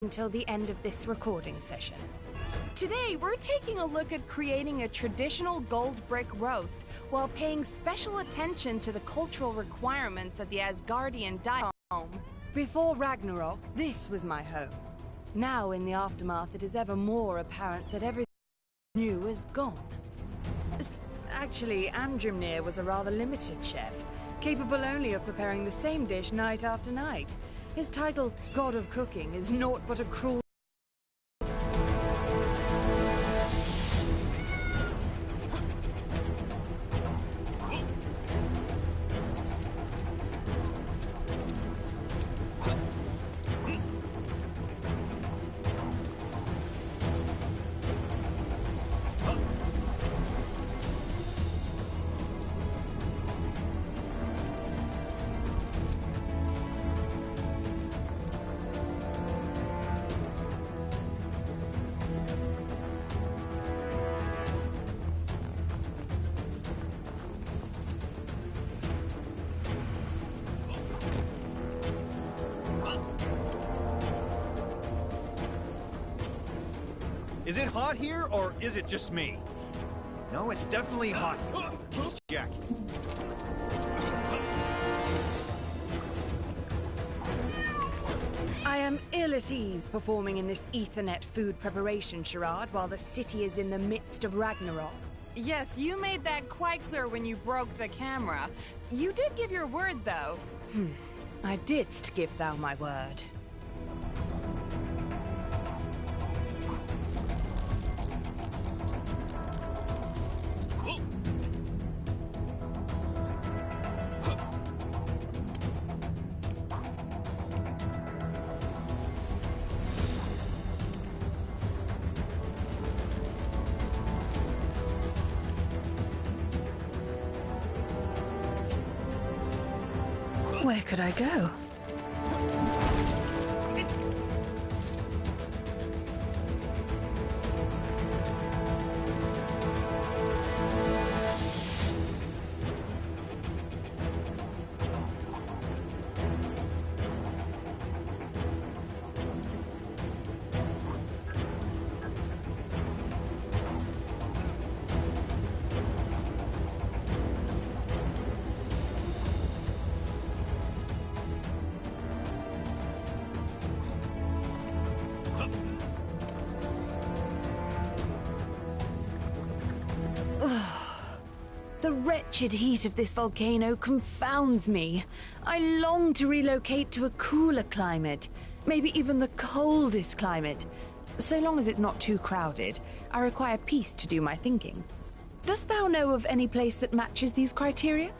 until the end of this recording session. Today, we're taking a look at creating a traditional gold brick roast while paying special attention to the cultural requirements of the Asgardian home. Before Ragnarok, this was my home. Now, in the aftermath, it is ever more apparent that everything new is gone. Actually, Andrimnir was a rather limited chef, capable only of preparing the same dish night after night. His title, God of Cooking, is naught but a cruel... Is it hot here, or is it just me? No, it's definitely hot. Let's check. I am ill at ease performing in this Ethernet food preparation charade while the city is in the midst of Ragnarok. Yes, you made that quite clear when you broke the camera. You did give your word, though. I didst give thou my word. Where could I go? The wretched heat of this volcano confounds me. I long to relocate to a cooler climate, maybe even the coldest climate. So long as it's not too crowded, I require peace to do my thinking. Dost thou know of any place that matches these criteria?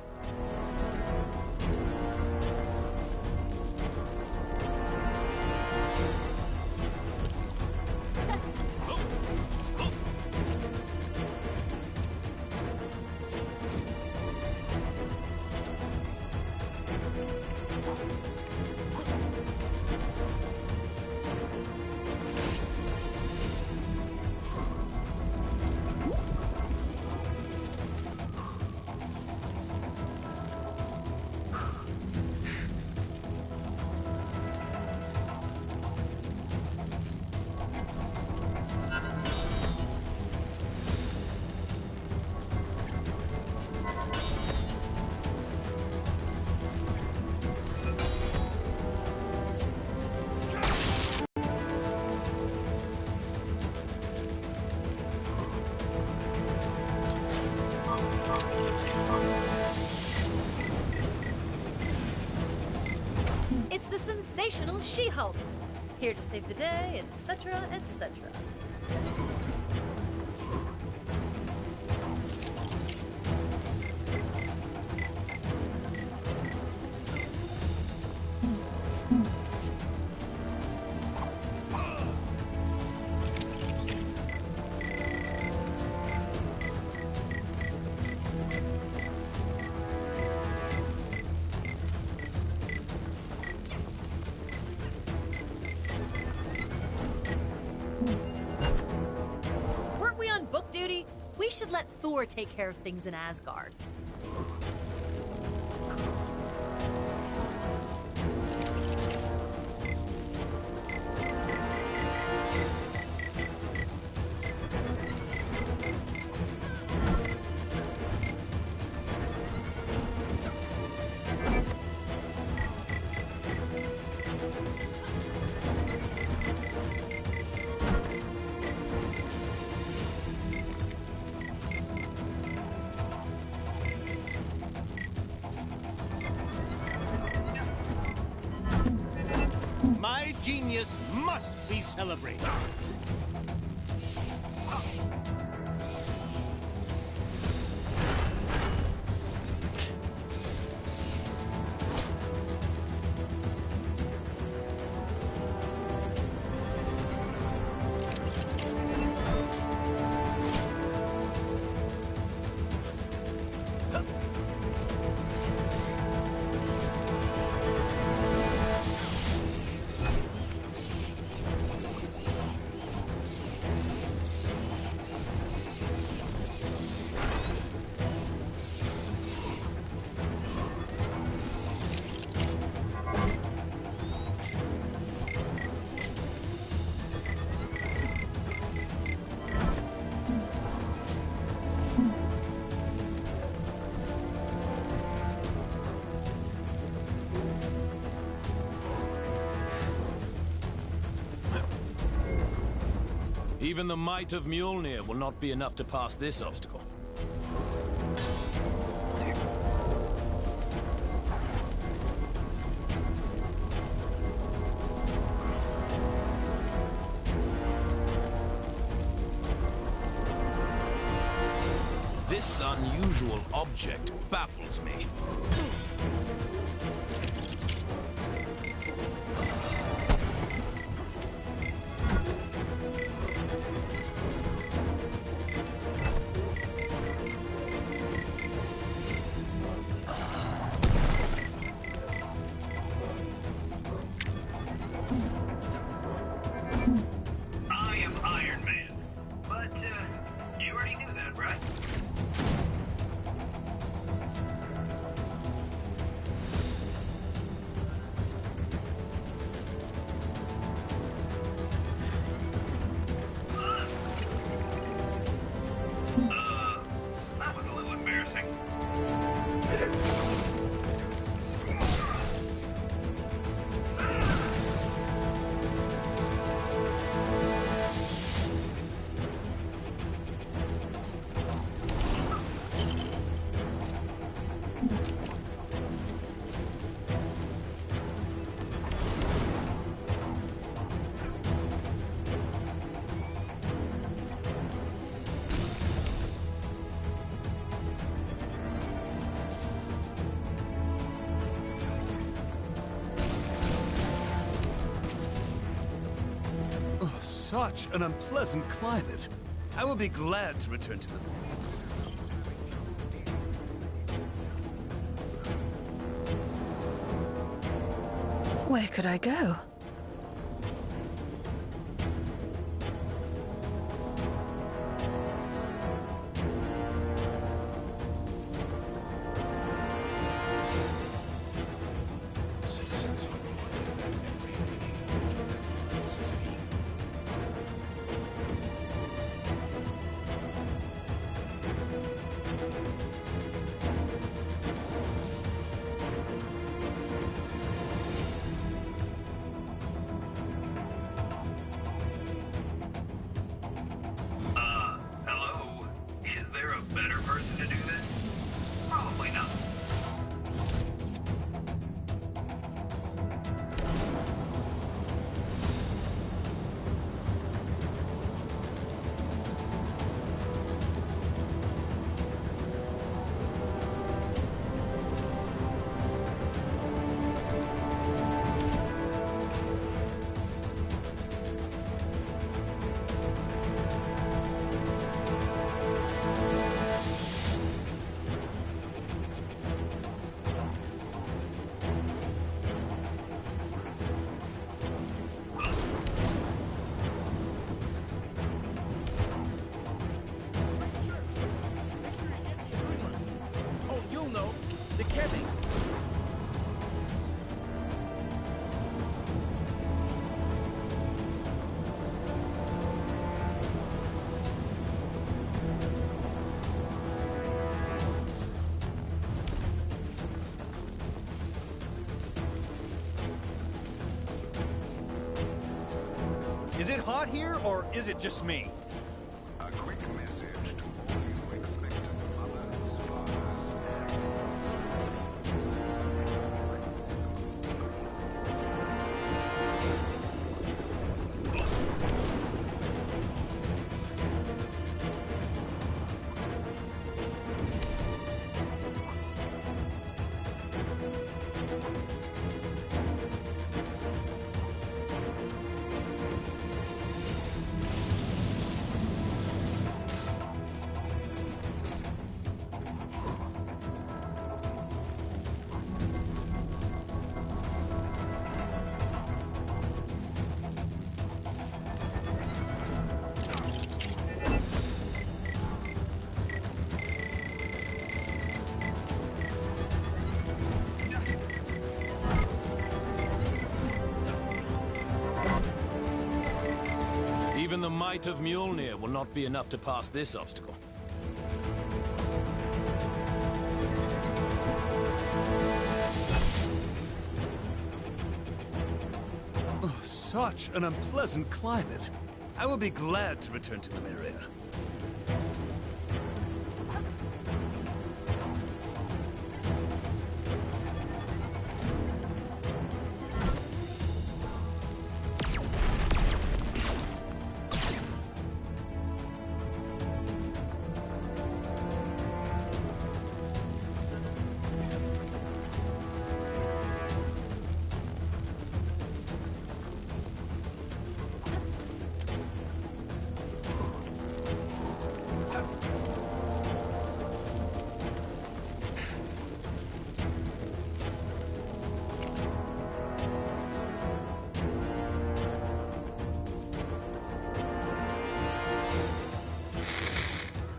It's the sensational She-Hulk, here to save the day, etc., etc. We should let Thor take care of things in Asgard. genius must be celebrated. Even the might of Mjolnir will not be enough to pass this obstacle. This unusual object baffles me. I am Iron Man. But, you already knew that, right? That was a little embarrassing. Such an unpleasant climate. I will be glad to return to the... Where could I go? Hello? Is there a better person to do this? Probably not. Oh, you'll know. The Kevin. Is it hot here, or is it just me? A quick message to all you expectant mothers, fathers, and... Even the might of Mjolnir will not be enough to pass this obstacle. Oh, such an unpleasant climate. I will be glad to return to Lemuria.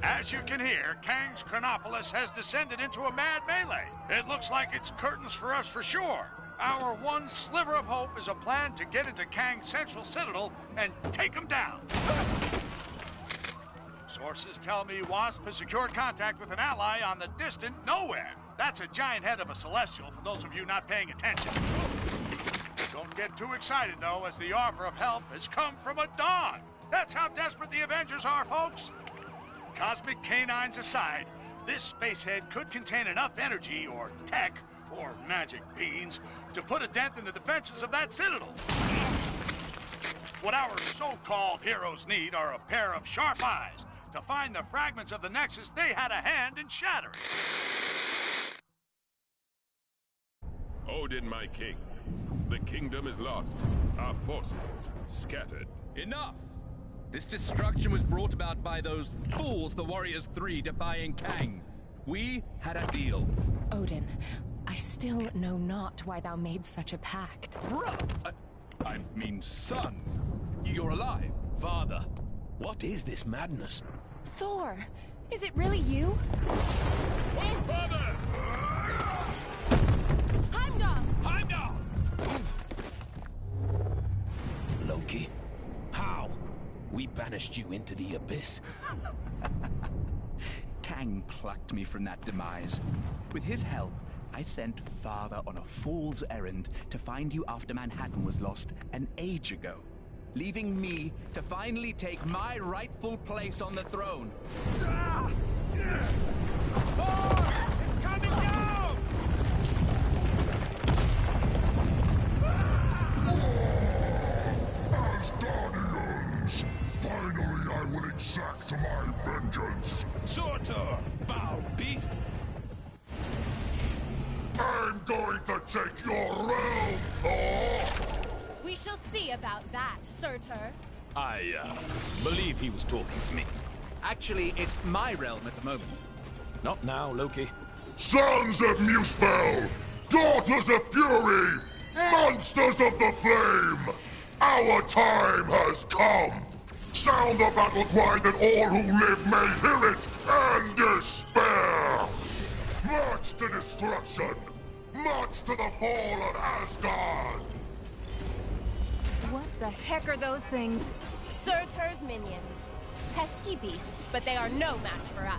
As you can hear, Kang's Chronopolis has descended into a mad melee. It looks like it's curtains for us for sure. Our one sliver of hope is a plan to get into Kang's central citadel and take him down. Sources tell me Wasp has secured contact with an ally on the distant Nowhere. That's a giant head of a Celestial for those of you not paying attention. Don't get too excited, though, as the offer of help has come from a Dawn. That's how desperate the Avengers are, folks. Cosmic canines aside, this spacehead could contain enough energy or tech or magic beans to put a dent in the defenses of that citadel. What our so-called heroes need are a pair of sharp eyes to find the fragments of the Nexus they had a hand in shattering. Odin, my king. The kingdom is lost. Our forces scattered. Enough! This destruction was brought about by those fools, the Warriors 3, defying Kang. We had a deal. Odin, I still know not why thou made such a pact. I mean, son, you're alive. Father, what is this madness? Thor, is it really you? Oh, father! Heimdall! Heimdall! Loki, how? We banished you into the abyss. Kang plucked me from that demise. With his help, I sent Father on a fool's errand to find you after Manhattan was lost an age ago, leaving me to finally take my rightful place on the throne. Thor! It's coming down! As Guardians, finally I will exact my vengeance. Surtur, foul beast! I'm going to take your realm, Thor! We shall see about that, Surtur. I, believe he was talking to me. Actually, it's my realm at the moment. Not now, Loki. Sons of Muspel! Daughters of Fury! Monsters of the Flame! Our time has come! Sound the battle cry that all who live may hear it and despair! March to destruction! March to the fall of Asgard! What the heck are those things? Surtur's minions. Pesky beasts, but they are no match for us.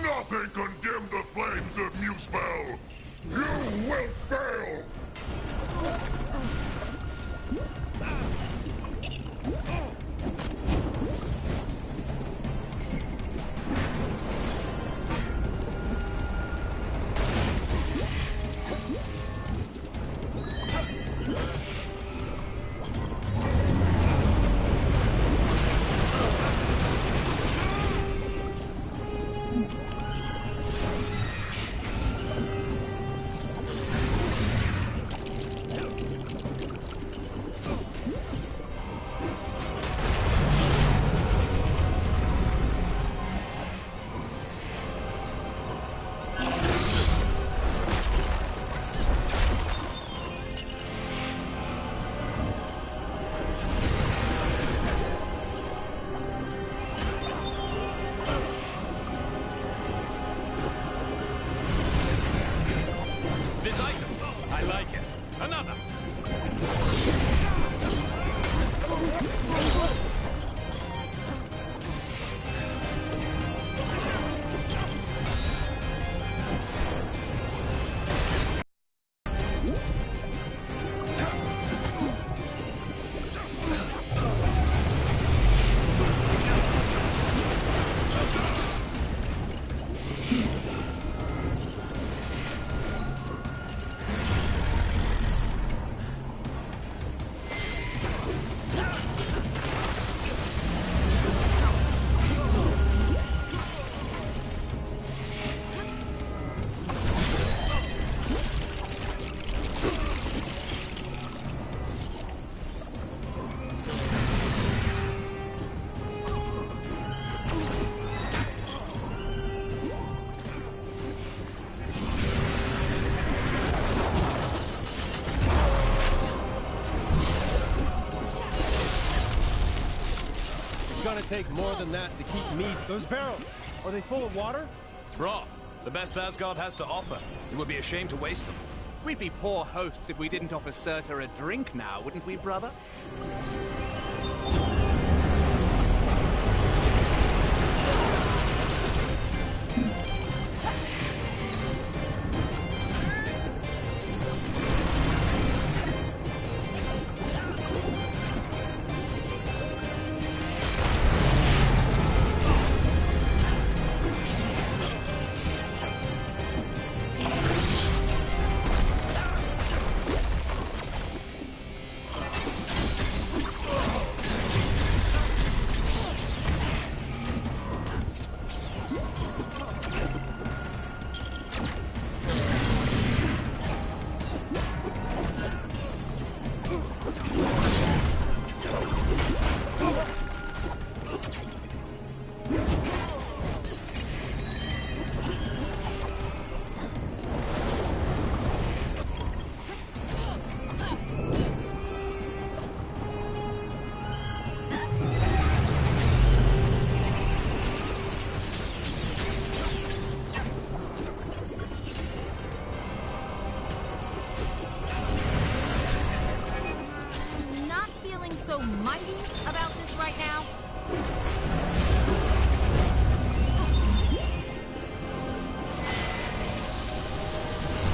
Nothing can dim the flames of Muspel! You will fail! take more than that to keep me... Those barrels, are they full of water? Broth. The best Asgard has to offer. It would be a shame to waste them. We'd be poor hosts if we didn't offer Surtur a drink now, wouldn't we, brother? So mighty about this right now?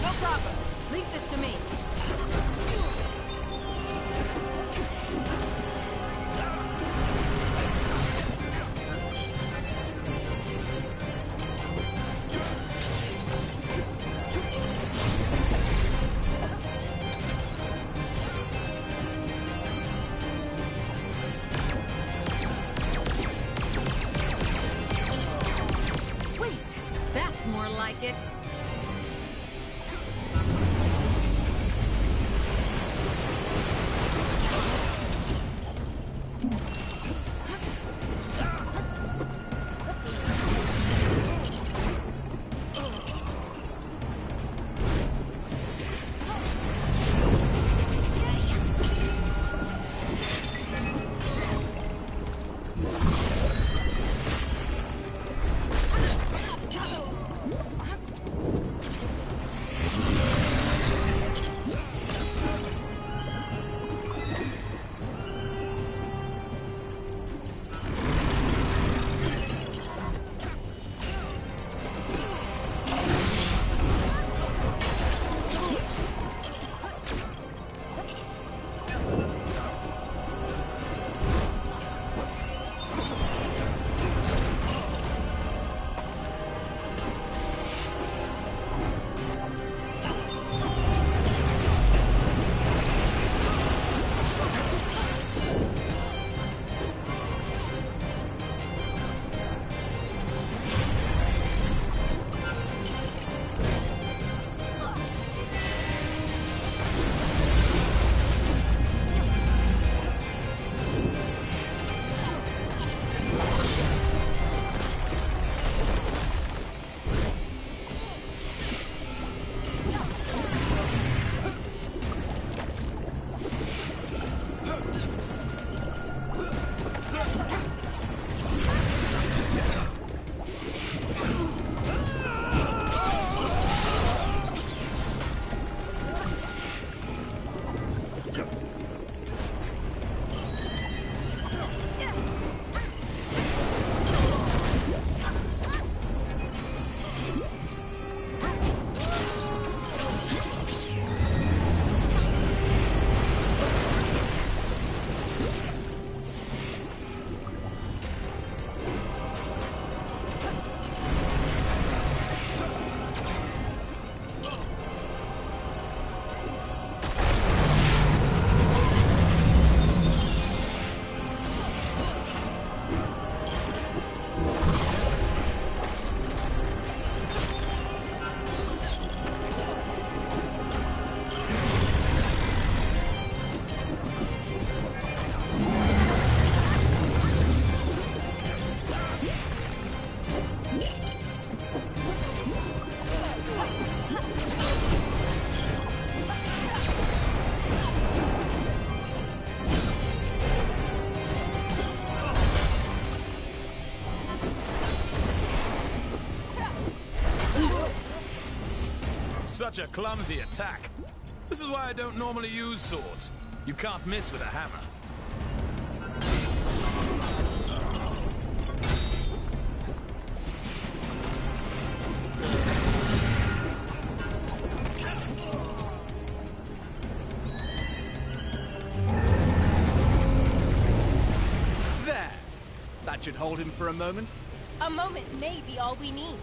No problem. Leave this to me. That's more like it. Such a clumsy attack. This is why I don't normally use swords. You can't miss with a hammer. There! That should hold him for a moment. A moment may be all we need.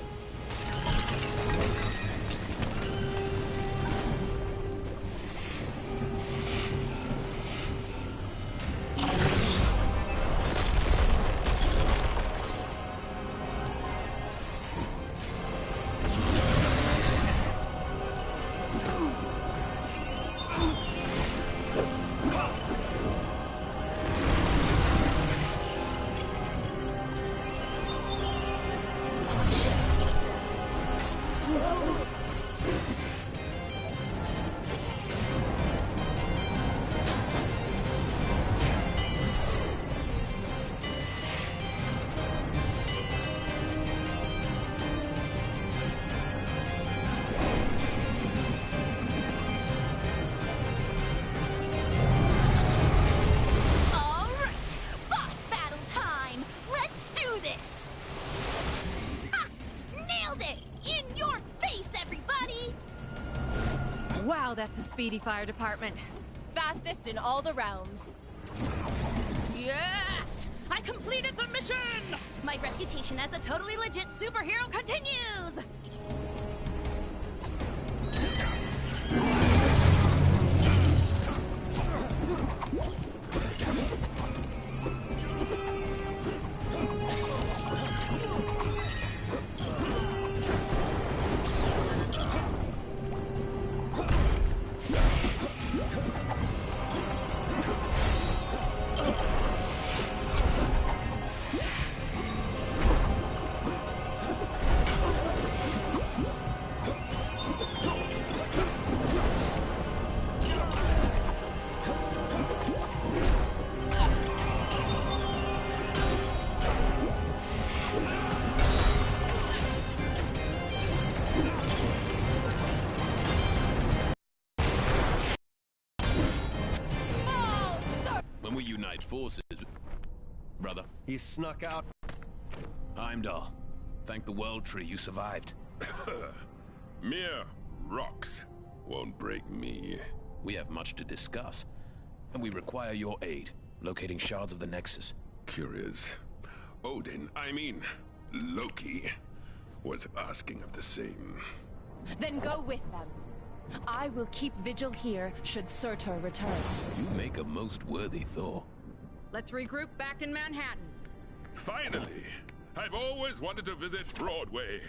Wow, that's a speedy fire department. Fastest in all the realms. Yes! I completed the mission! My reputation as a totally legit superhero continues! When we unite forces, brother. He snuck out. Heimdall, thank the World Tree you survived. Mere rocks won't break me. We have much to discuss, and we require your aid, locating shards of the Nexus. Curious. Odin, I mean, Loki, was asking of the same. Then go with them. I will keep vigil here should Surtur return. You make a most worthy Thor. Let's regroup back in Manhattan. Finally! I've always wanted to visit Broadway.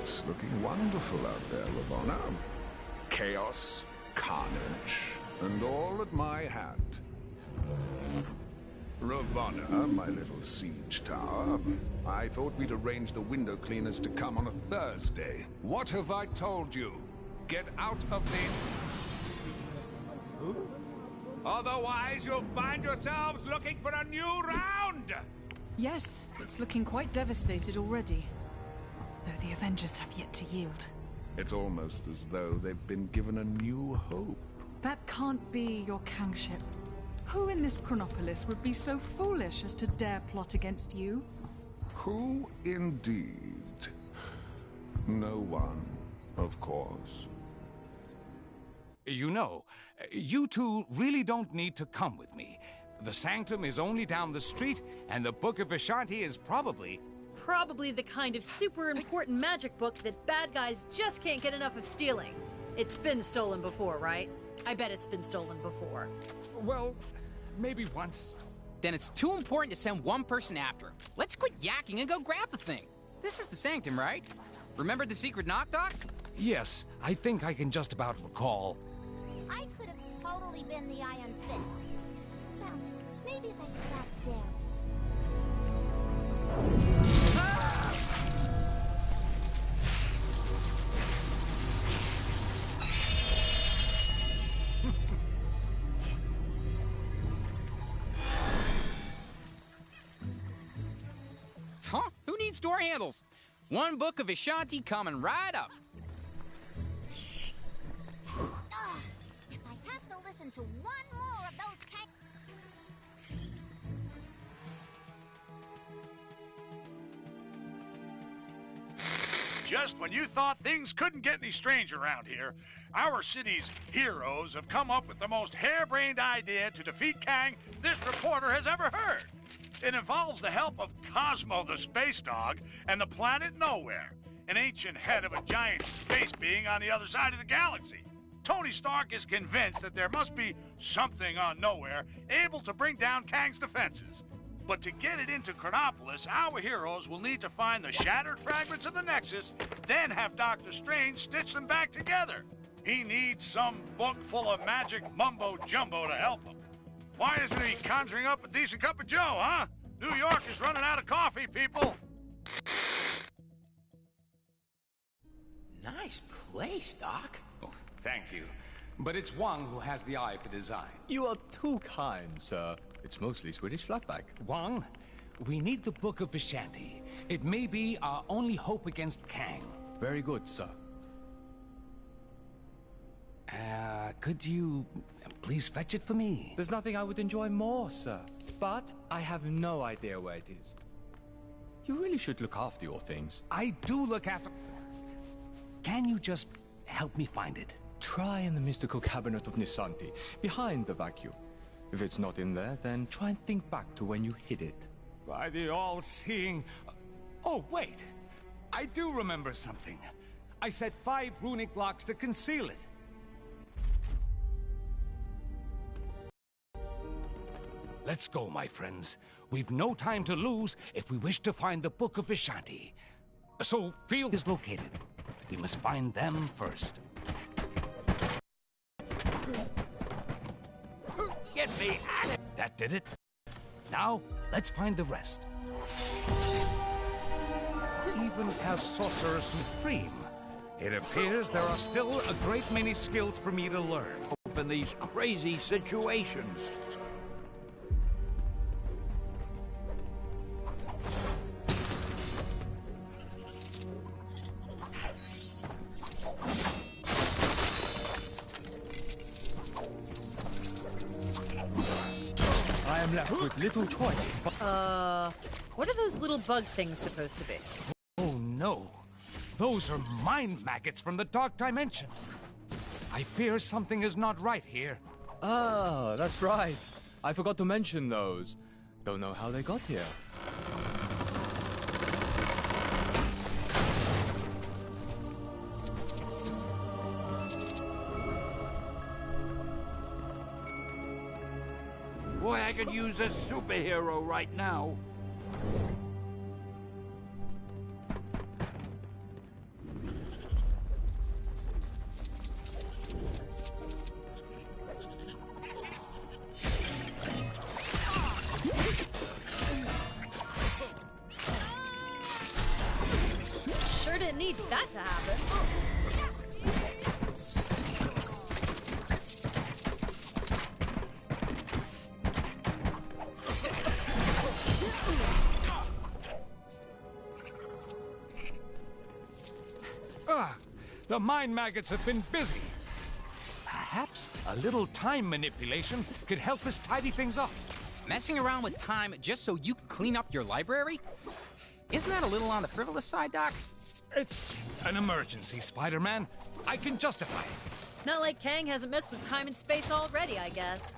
It's looking wonderful out there, Ravonna. Chaos, carnage, and all at my hand. Ravonna, my little siege tower, I thought we'd arrange the window cleaners to come on a Thursday. What have I told you? Get out of the... Otherwise, you'll find yourselves looking for a new round! Yes, it's looking quite devastated already. Though the Avengers have yet to yield. It's almost as though they've been given a new hope. That can't be, your Kangship. Who in this Chronopolis would be so foolish as to dare plot against you? Who indeed? No one, of course. You know, you two really don't need to come with me. The Sanctum is only down the street, and the Book of Vishanti is probably the kind of super important magic book that bad guys just can't get enough of stealing. It's been stolen before, right? I bet it's been stolen before. Well, maybe once. Then it's too important to send one person after him. Let's quit yakking and go grab the thing. This is the Sanctum, right? Remember the secret knock, Doc? Yes, I think I can just about recall. I could have totally been the Iron Fist. Well, maybe if I sat down. Huh? Who needs door handles? One Book of Vishanti coming right up. If I have to listen to one more of those Just when you thought things couldn't get any stranger around here, our city's heroes have come up with the most harebrained idea to defeat Kang this reporter has ever heard. It involves the help of Cosmo the Space Dog and the planet Nowhere, an ancient head of a giant space being on the other side of the galaxy. Tony Stark is convinced that there must be something on Nowhere able to bring down Kang's defenses. But to get it into Chronopolis, our heroes will need to find the shattered fragments of the Nexus, then have Doctor Strange stitch them back together. He needs some book full of magic mumbo-jumbo to help him. Why isn't he conjuring up a decent cup of joe, huh? New York is running out of coffee, people. Nice place, Doc. Oh, thank you. But it's Wang who has the eye for design. You are too kind, sir. It's mostly Swedish flatback. Wang, we need the Book of Vishanti. It may be our only hope against Kang. Very good, sir. Could you please fetch it for me? There's nothing I would enjoy more, sir. But I have no idea where it is. You really should look after your things. I do look after... Can you just help me find it? Try in the mystical cabinet of Nisanti, behind the vacuum. If it's not in there, then try and think back to when you hid it. By the all-seeing... Oh, wait! I do remember something. I set 5 runic locks to conceal it. Let's go, my friends. We've no time to lose if we wish to find the Book of Vishanti. So, field is located. We must find them first. Get me at it! That did it. Now, let's find the rest. Even as Sorcerer Supreme, it appears there are still a great many skills for me to learn. In these crazy situations. I am left with little choice. What are those little bug things supposed to be? Oh no. Those are mind maggots from the Dark Dimension. I fear something is not right here. Ah, that's right. I forgot to mention those. Don't know how they got here. Boy, I could use a superhero right now. Sure didn't need that to happen. The mind maggots have been busy. Perhaps a little time manipulation could help us tidy things up. Messing around with time just so you can clean up your library? Isn't that a little on the frivolous side, Doc? It's an emergency, Spider-Man. I can justify it. Not like Kang hasn't messed with time and space already, I guess.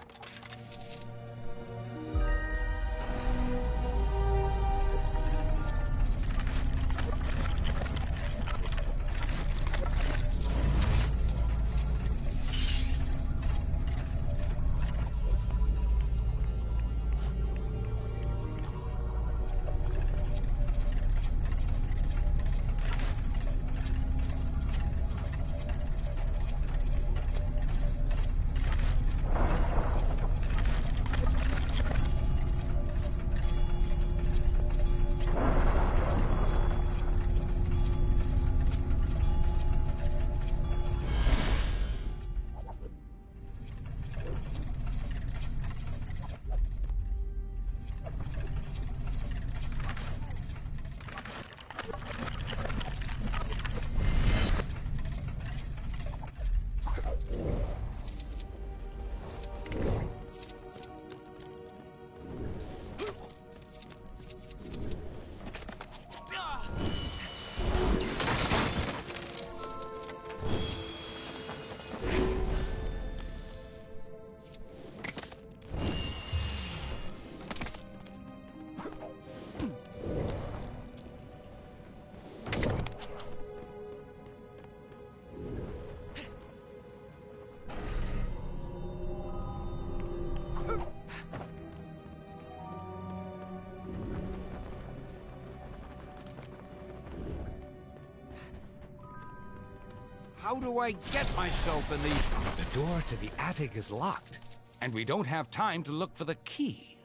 How do I get myself in these? The door to the attic is locked, and we don't have time to look for the key.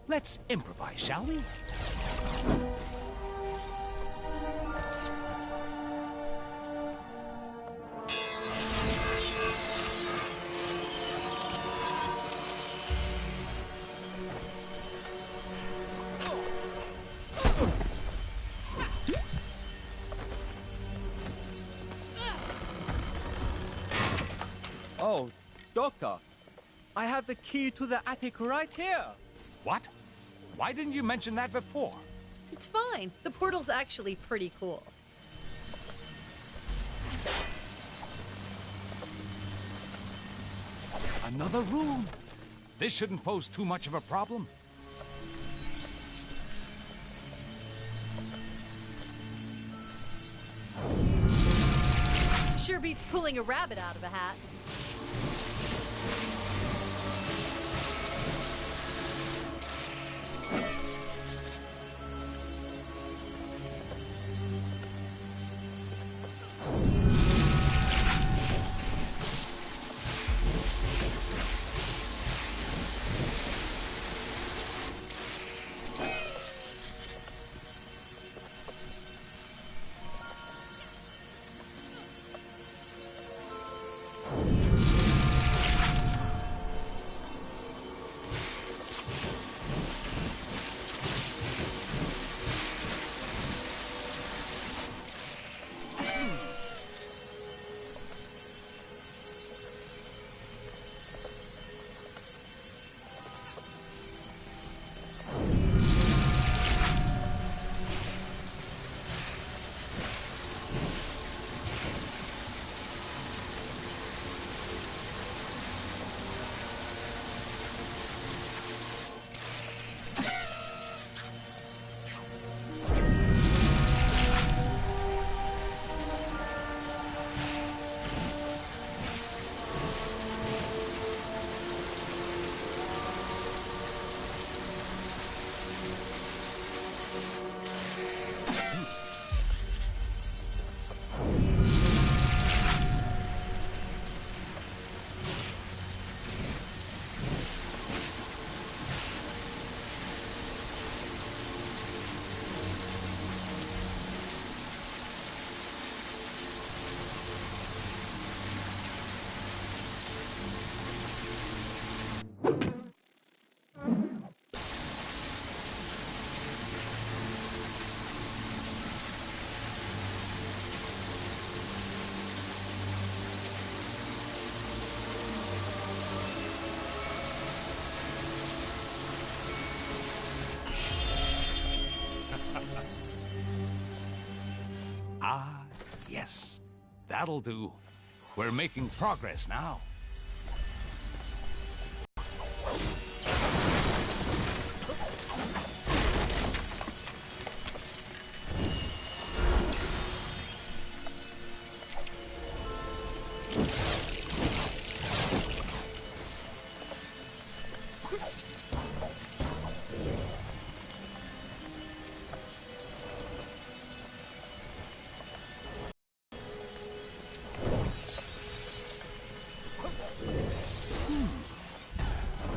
Let's improvise, shall we? Oh, Doctor, I have the key to the attic right here. What? Why didn't you mention that before? It's fine. The portal's actually pretty cool. Another room. This shouldn't pose too much of a problem. Sure beats pulling a rabbit out of a hat. That'll do. We're making progress now.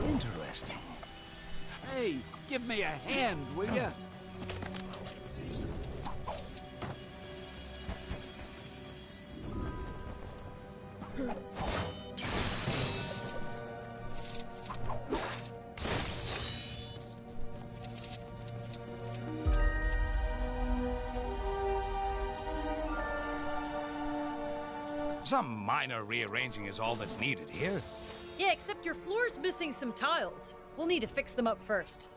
Interesting. Hey, give me a hand, will ya? Some minor rearranging is all that's needed here. Yeah, except your floor's missing some tiles. We'll need to fix them up first.